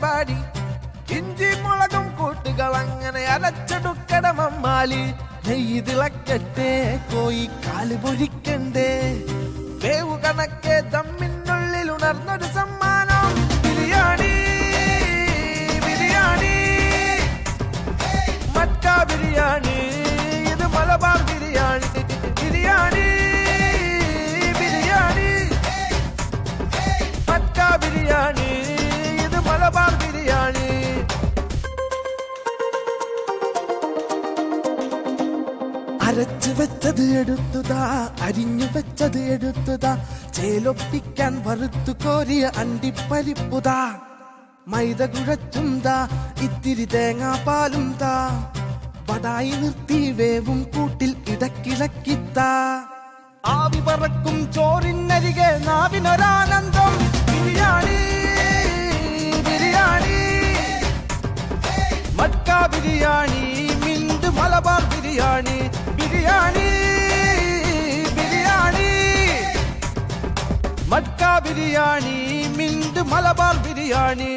പാടി ഇഞ്ചി മുളകും കൂട്ടുകൾ അങ്ങനെ അരച്ചെടുക്കട മമ്മാലി. നെയ്യ് തിളക്കട്ടെ കോയി കാല് പൊരിക്കണ്ടേ, വേവു കണക്കെ ദമ്മിനുള്ളിൽ ഉണർന്നൊരു സമ്മാനം. ബിരിയാണി ബിരിയാണി മക്ക ബിരിയാണി, ഇത് മലബാർ ബിരിയാണി. ബിരിയാണി ബിരിയാണി മക്ക ബിരിയാണി, ഇത് മലബാർ ബിരിയാണി. അരച്ചു വെച്ചത് എടുത്തുതാ, അരിഞ്ഞു വെച്ചത് എടുത്തുതാ, ചേലൊപ്പിക്കാൻ വറുത്തു കോരിയ അണ്ടിപ്പരിപ്പുതാ. മൈദ കുഴച്ചും താ, ഇത്തിരി തേങ്ങാപ്പാലും താ, വടായി നിർത്തി വേവും കൂട്ടിൽ ഇടക്കിളക്കിത്താ. ആവി പറക്കും ചോറിനരികെ നാവിനൊരാനന്ദം. ബിരിയാണി ബിരിയാണി മക്ക ബിരിയാണി, മിന്റ് മലബാർ ബിരിയാണി. ബിരിയാണി ബിരിയാണി മക്ക ബിരിയാണി, മിന്റ് മലബാർ ബിരിയാണി.